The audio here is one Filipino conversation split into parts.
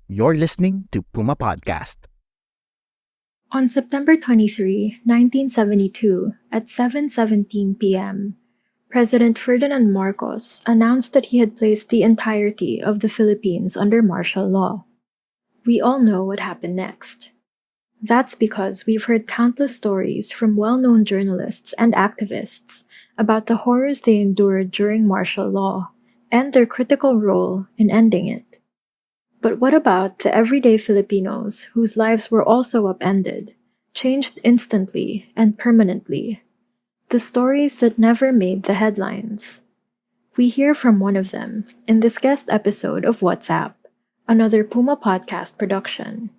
You're listening to Puma Podcast. On September 23, 1972, at 7:17 p.m., President Ferdinand Marcos announced that he had placed the entirety of the Philippines under martial law. We all know what happened next. That's because we've heard countless stories from well-known journalists and activists about the horrors they endured during martial law and their critical role in ending it. But what about the everyday Filipinos whose lives were also upended, changed instantly and permanently? The stories that never made the headlines. We hear from one of them in this guest episode of WhatsApp, another Puma Podcast production.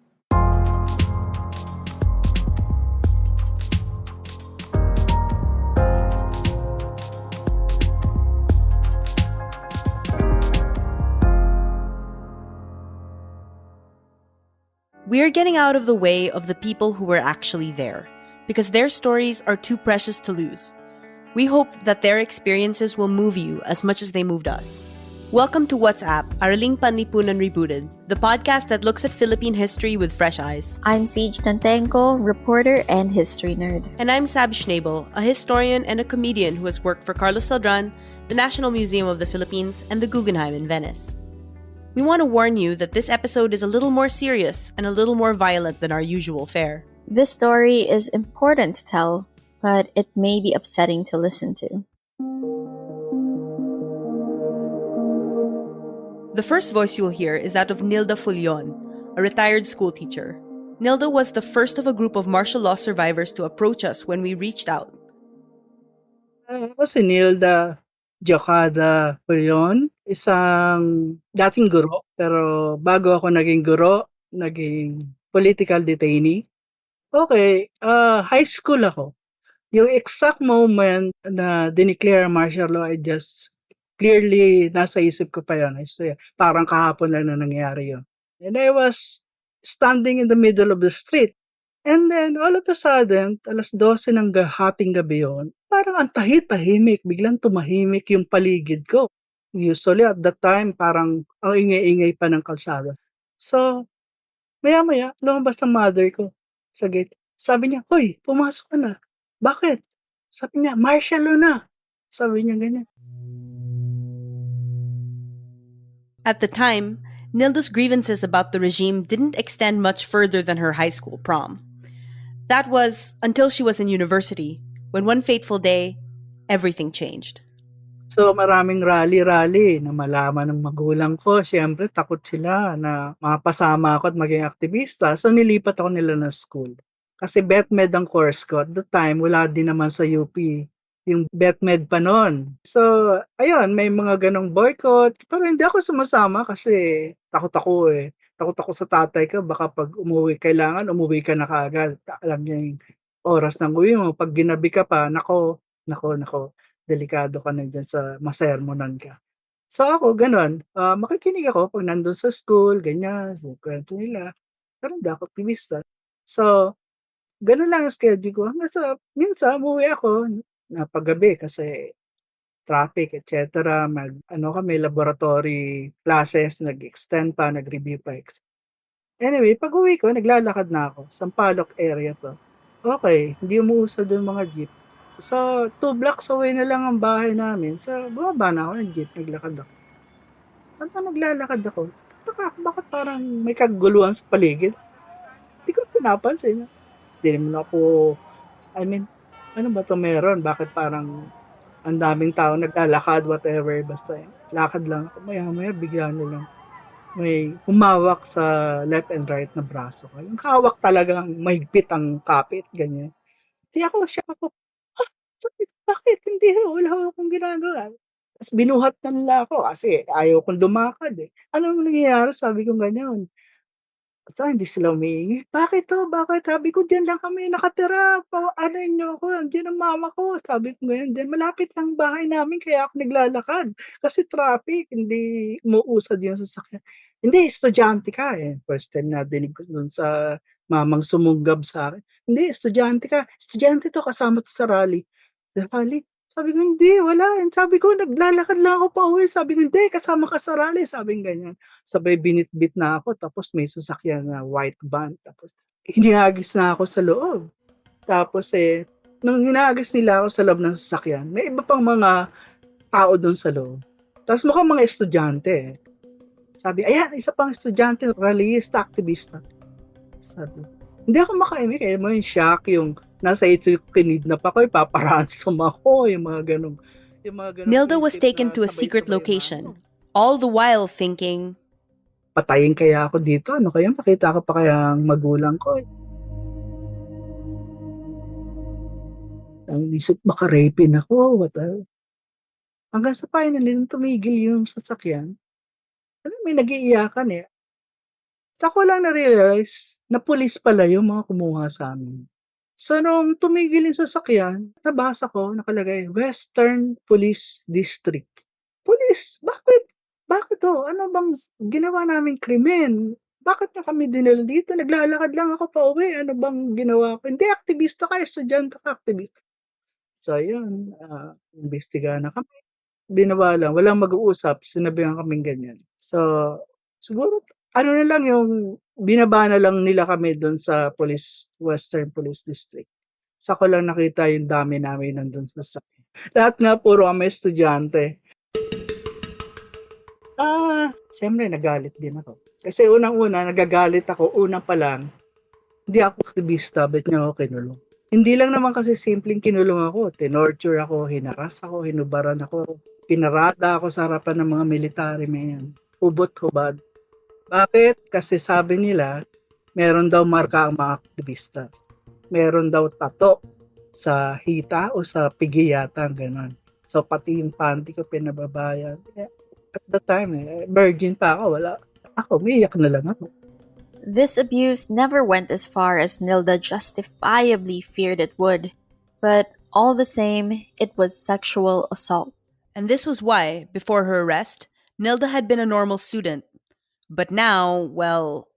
We're getting out of the way of the people who were actually there, because their stories are too precious to lose. We hope that their experiences will move you as much as they moved us. Welcome to WhatsApp, Araling Panlipunan Rebooted, the podcast that looks at Philippine history with fresh eyes. I'm Siege Tantenko, reporter and history nerd. And I'm Sab Schnabel, a historian and a comedian who has worked for Carlos Saldran, the National Museum of the Philippines, and the Guggenheim in Venice. We want to warn you that this episode is a little more serious and a little more violent than our usual fare. This story is important to tell, but it may be upsetting to listen to. The first voice you'll hear is that of Nilda Fulion, a retired school teacher. Nilda was the first of a group of martial law survivors to approach us when we reached out. Ako si Nilda Jocada Pulion, isang dating guro, pero bago ako naging guro, naging political detainee. Okay, high school ako. Yung exact moment na dineclare martial law, I just clearly nasa isip ko pa yun. Parang kahapon lang na nangyari yun. And I was standing in the middle of the street. And then, all of a sudden, 12:00 ng hating gabi yun, parang ang tahimik, biglang tumahimik yung paligid ko. Usually at that time, parang ang ingay-ingay pa ng kalsada. So, maya-maya, lumabas ang mother ko sa gate. Sabi niya, "Hoy, pumasok ka na." "Bakit?" Sabi niya, "Martial law na." Sabi niya ganyan. At the time, Nilda's grievances about the regime didn't extend much further than her high school prom. That was until she was in university, when one fateful day, everything changed. So maraming rally-rally na malaman ng magulang ko. Siyempre takot sila na mapasama ako at maging aktivista. So nilipat ako nila ng school. Kasi BetMed ang course ko. At the time, wala din naman sa UP yung BetMed pa noon. So, ayun, may mga ganong boycott. Pero hindi ako sumasama kasi takot ako eh. Takot ako sa tatay ko. Baka pag kailangan umuwi ka na kaagad. Alam niya yung oras ng uwi mo. Pag ginabi ka pa, nako, delikado ka na dyan sa masermonan ka. So ako, ganun. Makikinig ako pag nandun sa school, ganyan, kwento nila. Pero hindi ako aktivista. So, ganun lang ang schedule ko. Hanggang sa, minsan, umuwi ako na paggabi kasi traffic, etc. Kami, laboratory classes, nag-extend pa, nag-review pa. Anyway, pag uwi ko, naglalakad na ako. Sampaloc area to. Okay, hindi umuusad yung mga jeep. So, 2 blocks away na lang ang bahay namin. So, bumaba na ako ng jeep, naglakad ako. Habang naglalakad ako, tataka ako, bakit parang may kaguluhan sa paligid? Hindi ko pinapansin. Hindi naman ako, ano ba to meron? Bakit parang ang daming tao naglalakad, whatever, basta lakad lang ako. Maya-maya, bigla na lang may humawak sa left and right na braso ko. Yung hawak talagang mahigpit ang kapit, ganyan. Di ako, sabi ko, bakit? Hindi, wala akong ginagawa. Tapos binuhat na nila ako kasi ayaw kong lumakad eh. Anong nangyayari? Sabi ko ganyan. At hindi sila umiingi. Bakit to? Bakit? Sabi ko, dyan lang kami nakatira. Niyo ako. Dyan ang mama ko. Sabi ko ganyan. Then malapit lang bahay namin kaya ako naglalakad. Kasi traffic. Hindi umuusad yung sasakyan. Hindi, estudyante ka eh. First time na dinig ko dun sa mamang sumunggab sa akin. Hindi, estudyante ka. Estudyante to, kasama to sa rally. Sa rally? Sabi ko, hindi, wala. And sabi ko, naglalakad lang ako pa uwi. Sabi ko, hindi, kasama ka sa rally. Sabi ko ganyan. Sabay binitbit na ako. Tapos may sasakyan na white van. Tapos hinihagis na ako sa loob. Tapos nung hinagis nila ako sa loob ng sasakyan, may iba pang mga tao doon sa loob. Tapos mukhang mga estudyante. Sabi, ayan, isa pang estudyante, rallyista, aktivista. Sabi, hindi ako makaimik. Kaya mo yung shock, yung nasa isip ko, kinidnap ako, ipaparansom ako, yung mga ganong. Nilda was isip taken na to a secret sabay-sabay na location, ako. all the while thinking, Patayin kaya ako dito? Ano kaya? Makita ko pa kaya ang magulang ko? Ang isip, baka rapin ako, whatever. Hanggang sa finally, nung tumigil yung sasakyan, may nag-iiyakan eh. Saka ko lang na-realize na pulis pala yung mga kumuha sa amin. So, nung tumigil yung sasakyan, nabasa ko, nakalagay, Western Police District. Police? Bakit? Bakit to? Ano bang ginawa naming krimen? Bakit na kami dinala dito? Naglalakad lang ako pa uwi. Ano bang ginawa ko? Hindi, aktivista ka, estudyante ka, aktivista. So, yun, imbestigahan na kami. Binawa lang, walang mag-uusap, sinabihan kaming ganyan. So, siguro, ano na lang yung binaba na lang nila kami doon sa Western Police District. Sa ko lang nakita yung dami namin nandun sa sakyan. Lahat nga puro kami estudyante. Siyempre nagalit din ako. Kasi unang-una, nagagalit ako, unang pa lang, hindi ako aktivista, ba't niya ako kinulong? Hindi lang naman kasi simpleng kinulong ako. Tinorture ako, hinaras ako, hinubaran ako, pinarada ako sa harapan ng mga military, man. Hubot-hubad. Bakit? Kasi sabi nila, meron daw marka ang mga aktivista. Meron daw tato sa hita o sa pigi yata, gano'n. So, pati yung panty ko pinababayan. At the time, virgin pa ako, wala. Ako, umiiyak na lang ako. This abuse never went as far as Nilda justifiably feared it would. But all the same, it was sexual assault. and this was why, before her arrest, Nilda had been a normal student. But now, well,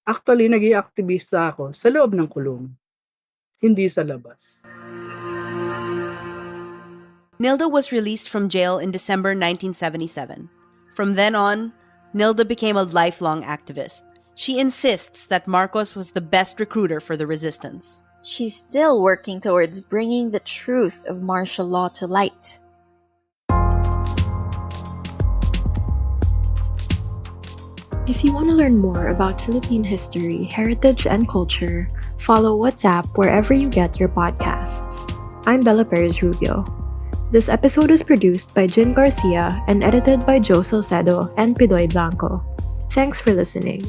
Actually, naging aktivista ako sa loob ng kulong. Hindi sa labas. Nilda was released from jail in December 1977. From then on, Nilda became a lifelong activist. She insists that Marcos was the best recruiter for the resistance. She's still working towards bringing the truth of martial law to light. If you want to learn more about Philippine history, heritage, and culture, follow WhatsApp wherever you get your podcasts. I'm Bella Perez Rubio. This episode is produced by Jin Garcia and edited by Joe Salcedo and Pidoy Blanco. Thanks for listening.